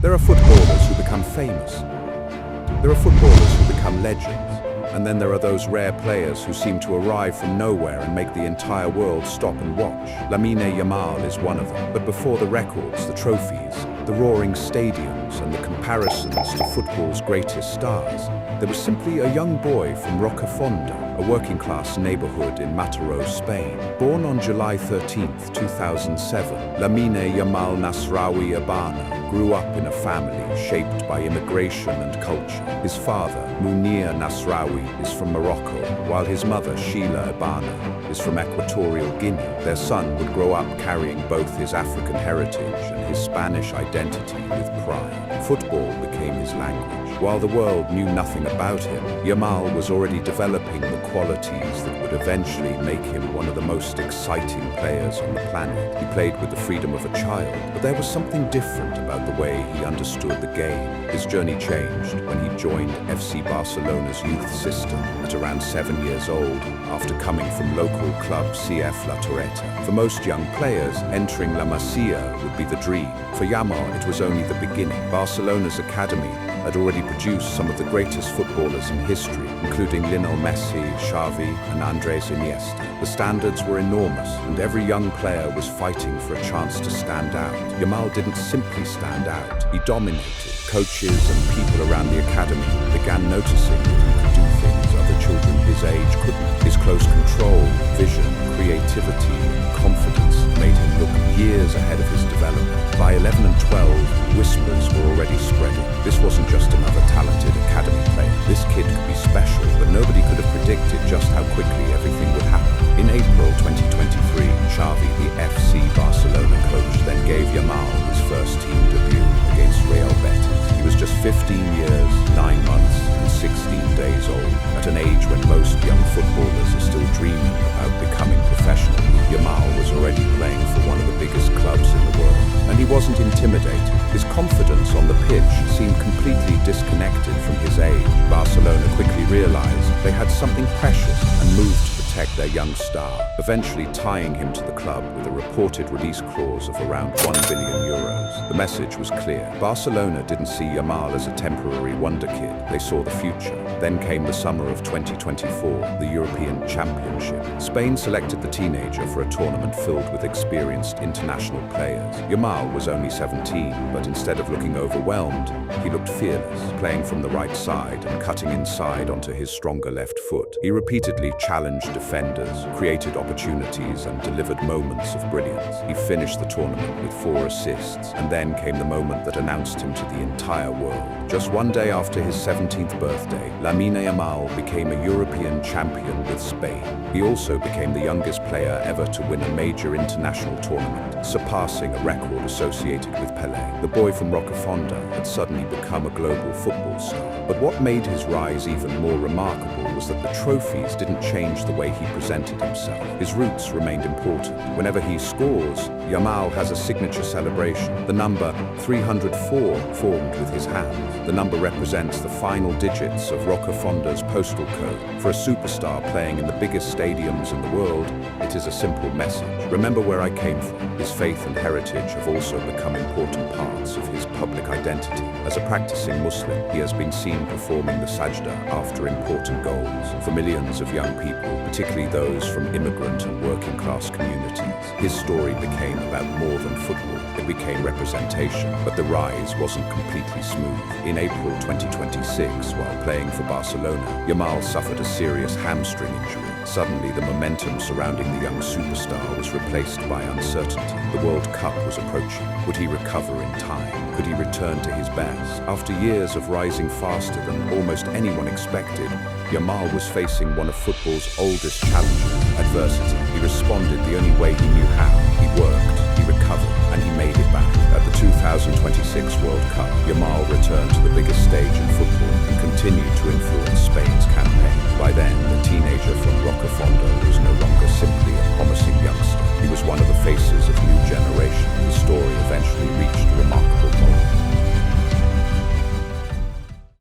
There are footballers who become famous. There are footballers who become legends. And then there are those rare players who seem to arrive from nowhere and make the entire world stop and watch. Lamine Yamal is one of them. But before the records, the trophies, the roaring stadiums, and the comparisons to football's greatest stars, there was simply a young boy from Rocafonda, a working-class neighborhood in Mataró, Spain. Born on July 13, 2007, Lamine Yamal Nasraoui Abana grew up in a family shaped by immigration and culture. His father, Munir Nasraoui, is from Morocco, while his mother, Sheila Abana, is from Equatorial Guinea. Their son would grow up carrying both his African heritage and his Spanish identity with pride. Football became his language. While the world knew nothing about him, Yamal was already developing the qualities that would eventually make him one of the most exciting players on the planet. He played with the freedom of a child, but there was something different about the way he understood the game. His journey changed when he joined FC Barcelona's youth system at around 7 years old, after coming from local club CF La Torreta. For most young players, entering La Masia would be the dream. For Yamal, it was only the beginning. Barcelona's academy had already produced some of the greatest footballers in history, including Lionel Messi, Xavi, and Andres Iniesta. The standards were enormous, and every young player was fighting for a chance to stand out. Yamal didn't simply stand out, he dominated. Coaches and people around the academy began noticing that he could do things other children his age couldn't. His close control, vision, creativity, and confidence made him look years ahead of his development. By 11 and 12, whispers were already spreading. This wasn't just another talented academy player. This kid could be special, but nobody could have predicted just how quickly everything would happen. In April 2023, Xavi, the FC Barcelona coach, then gave Yamal his first team debut against Real Betis. He was just 15 years, 9 months, and 16 days old. At an age when most young footballers are still dreaming about becoming professionals, Yamal was already playing for one of the biggest clubs in the world. And he wasn't intimidated. His confidence on the pitch seemed completely disconnected from his age. Barcelona quickly realized they had something precious and moved to protect their young star, eventually tying him to the club with a reported release clause of around €1 billion. The message was clear. Barcelona didn't see Yamal as a temporary wonder kid. They saw the future. Then came the summer of 2024, the European Championship. Spain selected the teenager for a tournament filled with experienced international players. Yamal was only 17, but instead of looking overwhelmed, he looked fearless, playing from the right side and cutting inside onto his stronger left foot. He repeatedly challenged defenders, created opportunities, and delivered moments of brilliance. He finished the tournament with 4 assists, and then came the moment that announced him to the entire world. Just one day after his 17th birthday, Lamine Yamal became a European champion with Spain. He also became the youngest player ever to win a major international tournament, surpassing a record associated with Pelé. The boy from Rocafonda had suddenly become a global football star. But what made his rise even more remarkable was that the trophies didn't change the way he presented himself. His roots remained important. Whenever he scores, Yamal has a signature celebration. The number 304 formed with his hand. The number represents the final digits of Rocafonda's postal code. For a superstar playing in the biggest stadiums in the world, it is a simple message. Remember where I came from. His faith and heritage have also become important parts of his public identity. As a practicing Muslim, he has been seen performing the sajda after important goals. For millions of young people, particularly those from immigrant and working class communities, his story became about more than football. It became representation, but the rise wasn't completely smooth. In April 2026, while playing for Barcelona, Yamal suffered a serious hamstring injury. Suddenly, the momentum surrounding the young superstar was replaced by uncertainty. The World Cup was approaching. Would he recover in time? Could he return to his best? After years of rising faster than almost anyone expected, Yamal was facing one of football's oldest challenges, adversity. He responded the only way he knew how. He worked, he recovered, and he made it back. At the 2026 World Cup, Yamal returned to the biggest stage in football and continued to influence Spain's